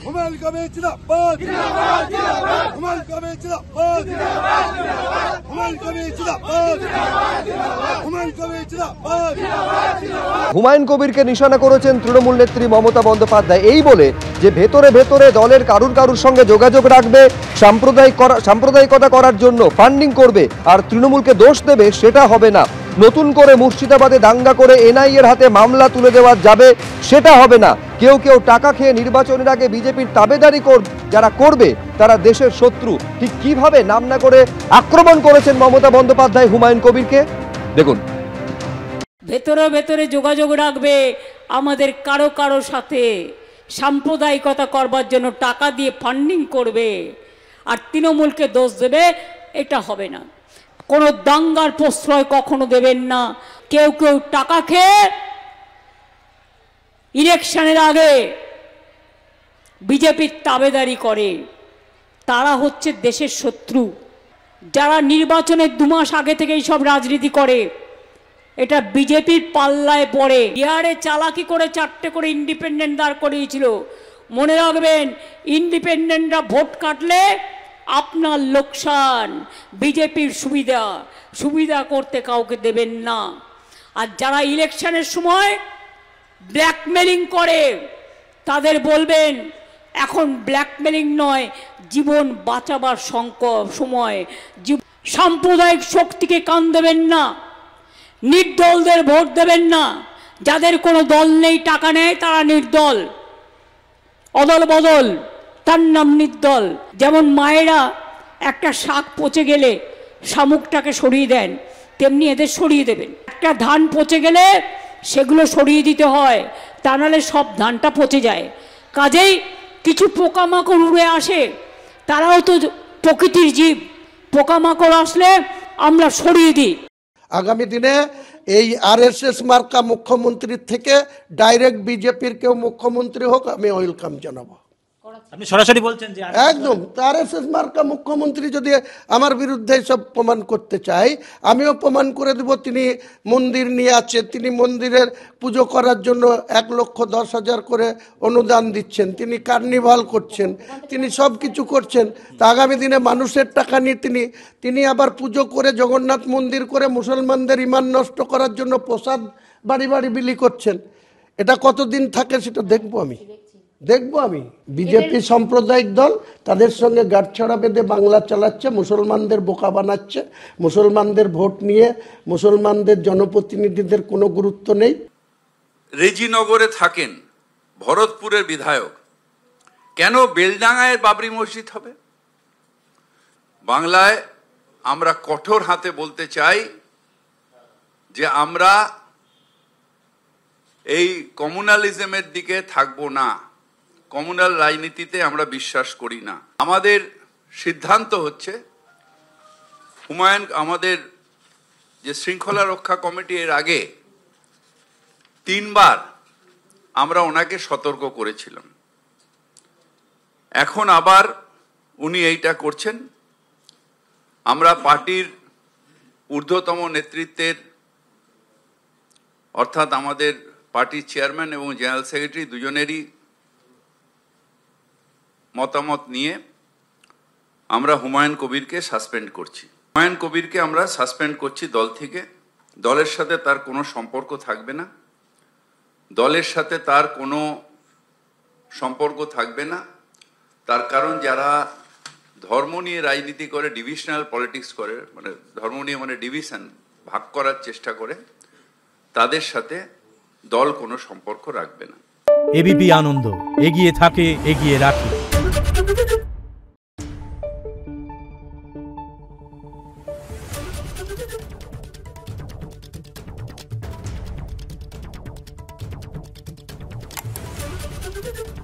হুমায়ুন কবির জিন্দাবাদ, হুমায়ুন কবির জিন্দাবাদ, হুমায়ুন কবির জিন্দাবাদ, হুমায়ুন কবির জিন্দাবাদ। হুমায়ুন কবিরকে নিশানা করেছেন তৃণমূল নেত্রী মমতা বন্দ্যোপাধ্যায়, এই বলে যে ভেতরে ভেতরে দলের কারুর সঙ্গে যোগাযোগ রাখবে, সাম্প্রদায়িকতা করার জন্য ফান্ডিং করবে আর তৃণমূলকে দোষ দেবে, সেটা হবে না। নতুন করে মুর্শিদাবাদে দাঙ্গা করে এনআইএর হাতে মামলা তুলে দেওয়া যাবে, সেটা হবে না। কেউ কেউ টাকা খেয়ে নির্বাচনের আগে বিজেপির তাবেদারি যারা করবে তারা দেশের শত্রু। ঠিক কিভাবে নাম না করে আক্রমণ করেছেন মমতা বন্দ্যোপাধ্যায় হুমায়ুন কবিরকে, দেখুন। ভেতরে ভেতরে যোগাযোগ রাখবে আমাদের কারো সাথে, সাম্প্রদায়িকতা করবার জন্য টাকা দিয়ে ফান্ডিং করবে আর তৃণমূলকে দোষ দেবে, এটা হবে না। কোনো দাঙ্গার প্রশ্রয় কখনো দেবেন না। কেউ কেউ টাকা খেয়ে ইলেকশনের আগে বিজেপির তাবেদারি করে, তারা হচ্ছে দেশের শত্রু। যারা নির্বাচনের 2 মাস আগে থেকেই সব রাজনীতি করে, এটা বিজেপির পাল্লায় পড়ে। বিহারে চালাকি করে 4টে করে ইন্ডিপেন্ডেন্ট দাঁড় করিয়েছিল। মনে রাখবেন, ইন্ডিপেন্ডেন্টরা ভোট কাটলে আপনার লোকসান, বিজেপির সুবিধা করতে কাউকে দেবেন না। আর যারা ইলেকশনের সময় ব্ল্যাকমেলিং করে তাদের বলবেন এখন ব্ল্যাকমেলিং নয়, জীবন বাঁচাবার সময়। সাম্প্রদায়িক শক্তিকে কান দেবেন না, নির্দলদের ভোট দেবেন না। যাদের কোনো দল নেই, টাকা নেয়, তারা নির্দল, অদল বদল, তার নাম নির্দল। যেমন মায়েরা একটা শাক পচে গেলে শামুকটাকে সরিয়ে দেন, তেমনি এদের সরিয়ে দেবেন। একটা ধান পচে গেলে সেগুলো সরিয়ে দিতে হয়, তা নাহলে সব ধানটা পচে যায়। কাজেই কিছু পোকামাকড় উড়ে আসে, তারাও তো প্রকৃতির জীব। পোকামাকড় আসলে আমরা সরিয়ে দিই। আগামী দিনে এই আরএসএস মার্কা মুখ্যমন্ত্রীর থেকে ডাইরেক্ট বিজেপির কেউ মুখ্যমন্ত্রী হোক, আমি ওয়েলকাম জানাবো। আপনি সরাসরি বলছেন যে একদম আরএসএস মার্কা মুখ্যমন্ত্রী যদি আমার বিরুদ্ধে সব প্রমাণ করতে চাই, আমিও প্রমাণ করে দেব তিনি মন্দির নিয়ে আছে, তিনি মন্দিরের পুজো করার জন্য 1,10,000 করে অনুদান দিচ্ছেন, তিনি কার্নিভাল করছেন, তিনি সব কিছু করছেন। তা আগামী দিনে মানুষের টাকা নিয়ে তিনি আবার পুজো করে জগন্নাথ মন্দির করে মুসলমানদের ইমান নষ্ট করার জন্য প্রসাদ বাড়ি বাড়ি বিলি করছেন। এটা কতদিন থাকে সেটা দেখবো আমি। বিজেপি সাম্প্রদায়িক দল, তাদের সঙ্গে গাঁটছড়া বেঁধে বাংলা চালাচ্ছে, মুসলমানদের বোকা বানাচ্ছে, মুসলমানদের ভোট নিয়ে মুসলমানদের জনপ্রতিনিধিদের কোনো গুরুত্ব নেই। রেজিনগরে থাকেন ভরতপুরের বিধায়ক, কেন বেলডাঙ্গায় বাবরি মসজিদ হবে? বাংলায় আমরা কঠোর হাতে বলতে চাই যে আমরা এই কমিউনালিজমের দিকে থাকবো না, কমিউনাল রাজনীতিতে আমরা বিশ্বাস করি না। আমাদের সিদ্ধান্ত হচ্ছে আমাদের যে শৃঙ্খলা রক্ষা কমিটি এর আগে 3 বার আমরা ওনাকে সতর্ক করেছিলাম, এখন আবার উনি এইটা করছেন। আমরা পার্টির ঊর্ধ্বতম নেতৃত্বের অর্থাৎ আমাদের পার্টির চেয়ারম্যান এবং জেনারেল সেক্রেটারি দুজনেরই মতামত নিয়ে আমরা হুমায়ুন কবিরকে সাসপেন্ড করছি। হুমায়ুন কবিরকে আমরা সাসপেন্ড করছি দল থেকে। দলের সাথে তার কোনো সম্পর্ক থাকবে না, দলের সাথে তার কোনো সম্পর্ক থাকবে না। তার কারণ যারা ধর্ম নিয়ে রাজনীতি করে, ডিভিশনাল পলিটিক্স করে, মানে ধর্ম নিয়ে মানে ডিভিশন, ভাগ করার চেষ্টা করে, তাদের সাথে দল কোনো সম্পর্ক রাখবে না। এবিপি আনন্দ, এগিয়ে থাকে, এগিয়ে রাখে। Thank you.